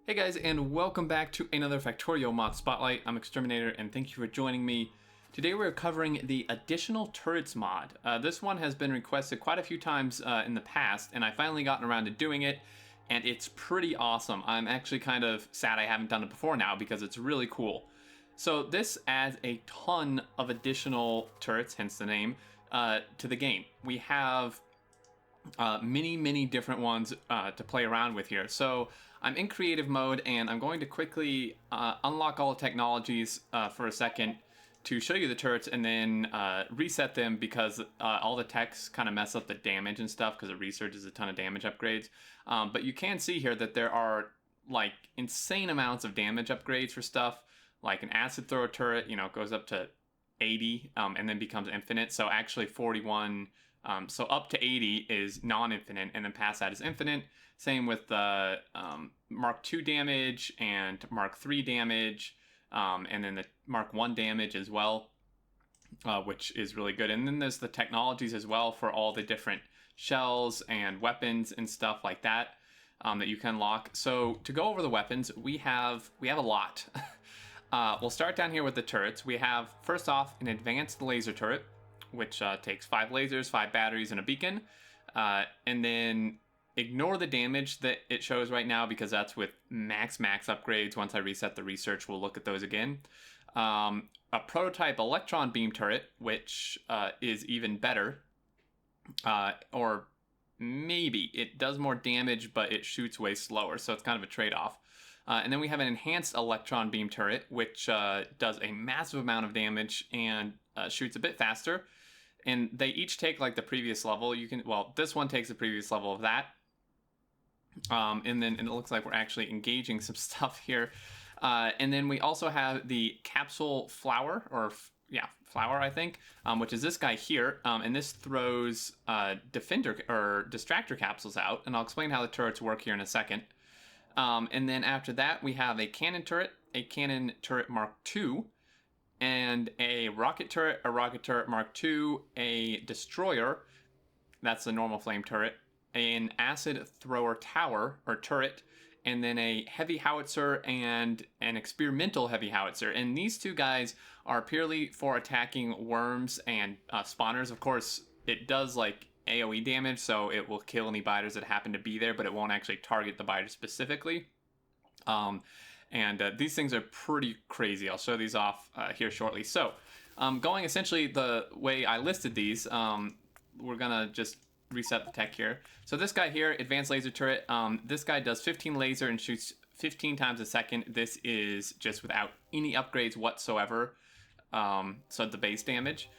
Hey guys, and welcome back to another Factorio Mod Spotlight. I'm Xterminator, and thank you for joining me. Today we're covering the additional turrets mod. This one has been requested quite a few times in the past, and I finally gotten around to doing it, and it's pretty awesome. I'm actually kind of sad I haven't done it before now because it's really cool. So this adds a ton of additional turrets, hence the name, to the game. We have many different ones to play around with here. So I'm in creative mode, and I'm going to quickly unlock all the technologies for a second to show you the turrets, and then reset them because all the techs kind of mess up the damage and stuff because it researches a ton of damage upgrades. But you can see here that there are like insane amounts of damage upgrades for stuff like an acid thrower turret, goes up to 80 and then becomes infinite. So actually 41. So up to 80 is non-infinite, and then past that is infinite. Same with the Mark II damage and Mark III damage, and then the Mark I damage as well, which is really good. And then there's the technologies as well for all the different shells and weapons and stuff like that that you can unlock. So to go over the weapons, we have a lot. We'll start down here with the turrets. We have, first off, an advanced laser turret, which takes 5 lasers, 5 batteries, and a beacon. And then ignore the damage that it shows right now because that's with max upgrades. Once I reset the research, we'll look at those again. A prototype electron beam turret, which is even better. Or maybe it does more damage, but it shoots way slower, so it's kind of a trade-off. And then we have an enhanced electron beam turret, which does a massive amount of damage and shoots a bit faster. And they each take like the previous level. This one takes the previous level of that. And then it looks like we're actually engaging some stuff here. And then we also have the capsule flower, flower, I think, which is this guy here. And this throws defender or distractor capsules out. And I'll explain how the turrets work here in a second. And then after that, we have a cannon turret Mark II, and a rocket turret Mark II, a destroyer, that's the normal flame turret, an acid thrower tower or turret, and then a heavy howitzer and an experimental heavy howitzer. And these two guys are purely for attacking worms and spawners. Of course, it does like AoE damage, so it will kill any biters that happen to be there, but it won't actually target the biter specifically. And these things are pretty crazy. I'll show these off here shortly. So going essentially the way I listed these, we're gonna just reset the tech here. So this guy here, advanced laser turret, this guy does 15 laser and shoots 15 times a second. This is just without any upgrades whatsoever. So the base damage.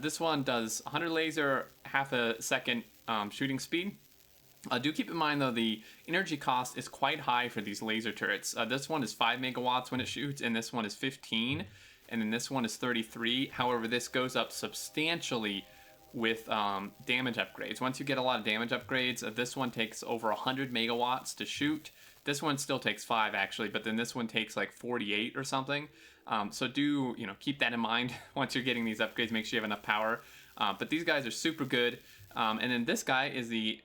This one does 100 laser, half a second shooting speed. Do keep in mind though, the energy cost is quite high for these laser turrets. This one is 5 megawatts when it shoots, and this one is 15, and then this one is 33. However, this goes up substantially with damage upgrades. Once you get a lot of damage upgrades, this one takes over 100 megawatts to shoot. This one still takes 5 actually, but then this one takes like 48 or something. So do keep that in mind once you're getting these upgrades. Make sure you have enough power. But these guys are super good. And then this guy is the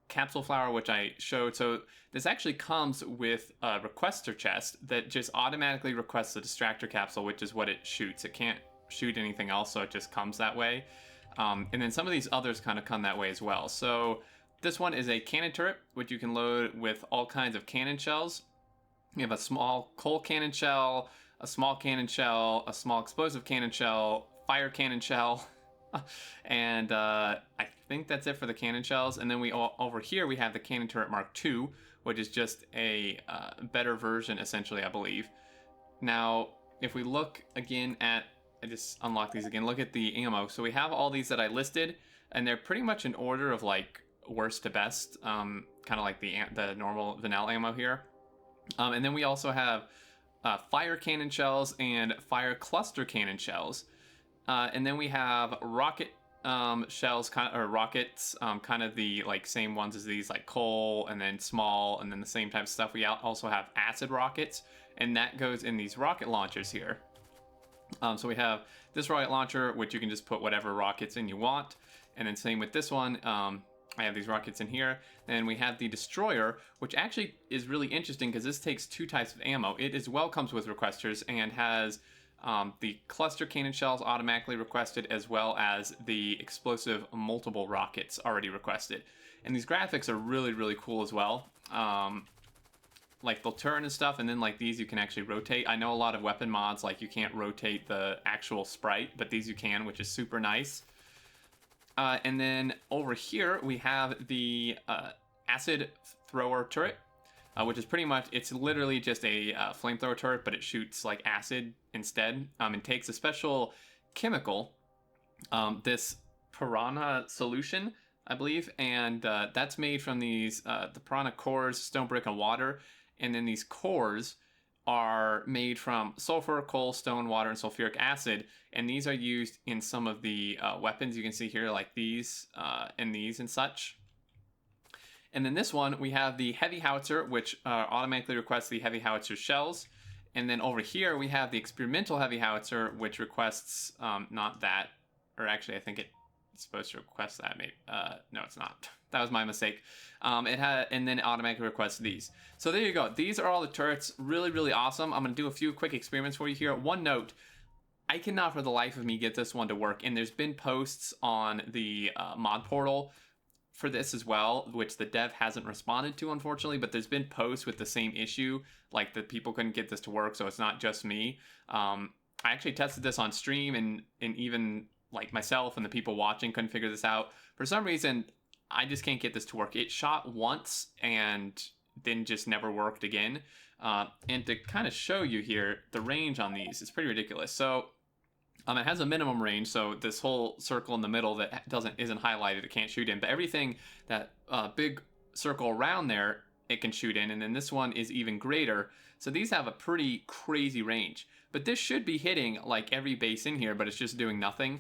capsule flower, which I showed. So this actually comes with a requester chest that just automatically requests the distractor capsule, which is what it shoots. It can't shoot anything else, so it just comes that way. And then some of these others kind of come that way as well. So this one is a cannon turret, which you can load with all kinds of cannon shells. You have a small coal cannon shell, a small cannon shell, a small explosive cannon shell, fire cannon shell, and I think that's it for the cannon shells. And then over here we have the cannon turret Mark II, which is just a better version essentially, I believe. Now if we look again at, I just unlocked these again, look at the ammo. So we have all these that I listed, and they're pretty much in order of like worst to best, kind of like the normal vanilla ammo here. And then we also have fire cannon shells and fire cluster cannon shells. And then we have rocket shells, rockets, kind of the like same ones as these, like coal and then small, and then the same type of stuff. We also have acid rockets, and that goes in these rocket launchers here. So we have this rocket launcher, which you can just put whatever rockets in you want, and then same with this one. I have these rockets in here. And we have the destroyer, which actually is really interesting because this takes 2 types of ammo. It as well comes with requesters and has the cluster cannon shells automatically requested, as well as the explosive multiple rockets already requested. And these graphics are really, really cool as well. Like they'll turn and stuff, and then like these you can actually rotate. I know a lot of weapon mods, like you can't rotate the actual sprite, but these you can, which is super nice. And then over here we have the acid thrower turret, which is pretty much, it's literally just a flamethrower turret, but it shoots like acid instead. It takes a special chemical, this piranha solution, I believe, and that's made from these the piranha cores, stone, brick, and water. And then these cores are made from sulfur, coal, stone, water, and sulfuric acid. And these are used in some of the weapons you can see here, like these and such. And then this one, we have the heavy howitzer, which automatically requests the heavy howitzer shells. And then over here, we have the experimental heavy howitzer, which requests not that, or actually, I think it's supposed to request that. Maybe no, it's not. That was my mistake. And then it automatically requests these. So there you go. These are all the turrets. Really, really awesome. I'm gonna do a few quick experiments for you here. One note: I cannot for the life of me get this one to work. And there's been posts on the mod portal for this as well, which the dev hasn't responded to, unfortunately, but there's been posts with the same issue, like that people couldn't get this to work, so it's not just me. I actually tested this on stream, and even like myself and the people watching couldn't figure this out. For some reason, I just can't get this to work. It shot once and then just never worked again. And to kind of show you here, the range on these is pretty ridiculous. So it has a minimum range, so this whole circle in the middle that isn't highlighted, it can't shoot in. But everything, that big circle around there, it can shoot in. And then this one is even greater. So these have a pretty crazy range. But this should be hitting like every base in here, but it's just doing nothing.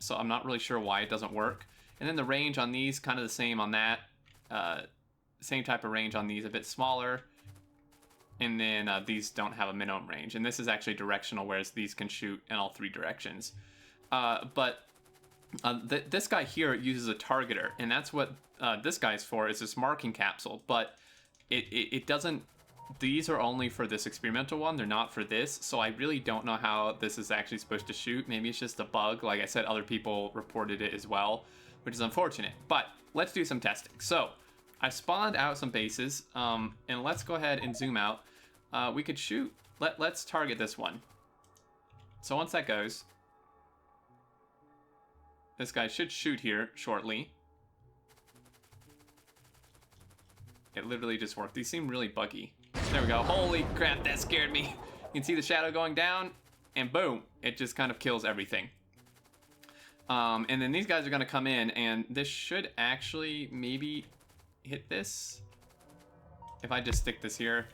So I'm not really sure why it doesn't work. And then the range on these, kind of the same on that. Same type of range on these, a bit smaller. And then these don't have a minimum range. And this is actually directional, whereas these can shoot in all 3 directions. This guy here uses a targeter, and that's what this guy's for, is this marking capsule. But it doesn't... These are only for this experimental one. They're not for this. So I really don't know how this is actually supposed to shoot. Maybe it's just a bug. Like I said, other people reported it as well, which is unfortunate. But let's do some testing. So I spawned out some bases, and let's go ahead and zoom out. We could shoot. Let's target this one. So once that goes, this guy should shoot here shortly. It literally just worked. These seem really buggy. There we go. Holy crap, that scared me. You can see the shadow going down, and boom, it just kind of kills everything. And then these guys are going to come in, and this should actually maybe hit this. If I just stick this here.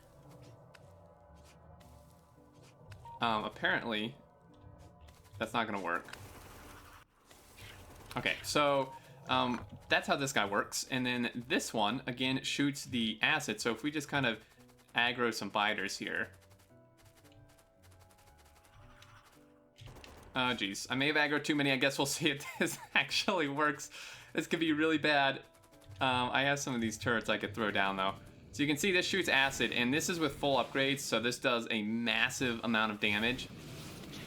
Apparently, that's not going to work. Okay, so that's how this guy works. And then this one, again, shoots the acid. So if we just kind of aggro some biters here. Oh, geez. I may have aggroed too many. I guess we'll see if this actually works. This could be really bad. I have some of these turrets I could throw down, though. So you can see this shoots acid, and this is with full upgrades, so this does a massive amount of damage.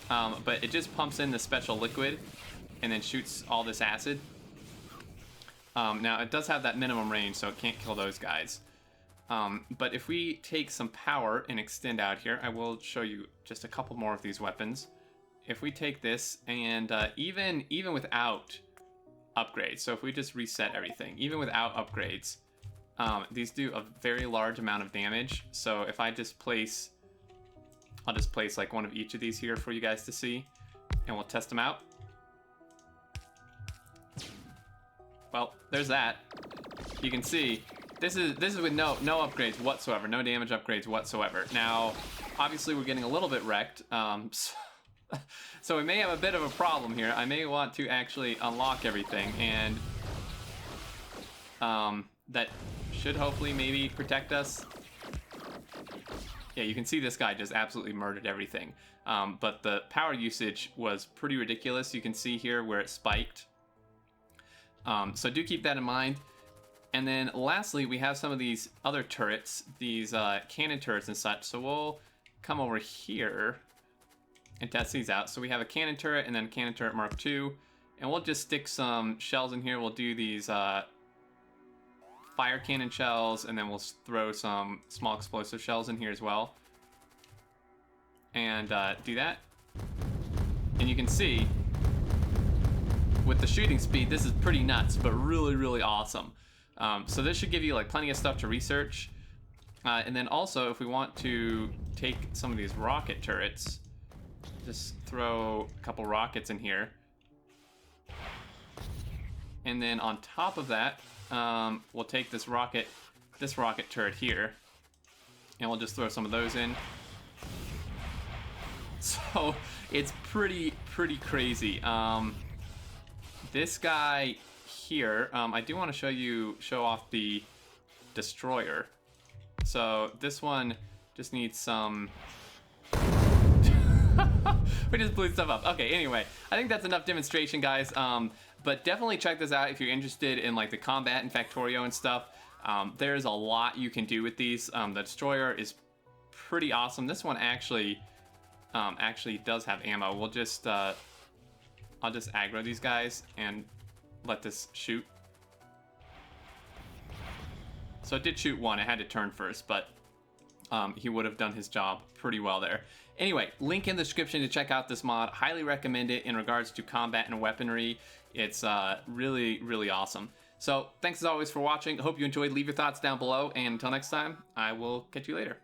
But it just pumps in the special liquid and then shoots all this acid. Now, it does have that minimum range, so it can't kill those guys. But if we take some power and extend out here, I will show you just a couple more of these weapons. If we take this, and even without upgrades, so if we just reset everything, even without upgrades, these do a very large amount of damage. So if I just place, I'll just place like one of each of these here for you guys to see, and we'll test them out. Well, there's that. You can see this is with no upgrades whatsoever, no damage upgrades whatsoever. Now, obviously, we're getting a little bit wrecked, so we may have a bit of a problem here. I may want to actually unlock everything, and that should hopefully maybe protect us. Yeah, you can see this guy just absolutely murdered everything. But the power usage was pretty ridiculous. You can see here where it spiked. So do keep that in mind. And then lastly, we have some of these other turrets, these cannon turrets and such. So we'll come over here and test these out. So we have a cannon turret and then a cannon turret Mark II. And we'll just stick some shells in here. We'll do these fire cannon shells, and then we'll throw some small explosive shells in here as well. And do that. And you can see, with the shooting speed, this is pretty nuts, but really, really awesome. So this should give you like plenty of stuff to research. And then also, if we want to take some of these rocket turrets, just throw a couple rockets in here. And then on top of that, we'll take this rocket turret here, and we'll just throw some of those in. So it's pretty crazy. This guy here, I do want to show off the destroyer. So this one just needs some. We just blew stuff up. Okay, anyway, I think that's enough demonstration, guys. But definitely check this out if you're interested in like the combat and Factorio and stuff. There's a lot you can do with these. The destroyer is pretty awesome. This one actually does have ammo. We'll just I'll just aggro these guys and let this shoot. So it did shoot one. It had to turn first, but he would have done his job pretty well there. Anyway, link in the description to check out this mod. Highly recommend it in regards to combat and weaponry. It's really, really awesome. So thanks as always for watching. I hope you enjoyed. Leave your thoughts down below, and until next time, I will catch you later.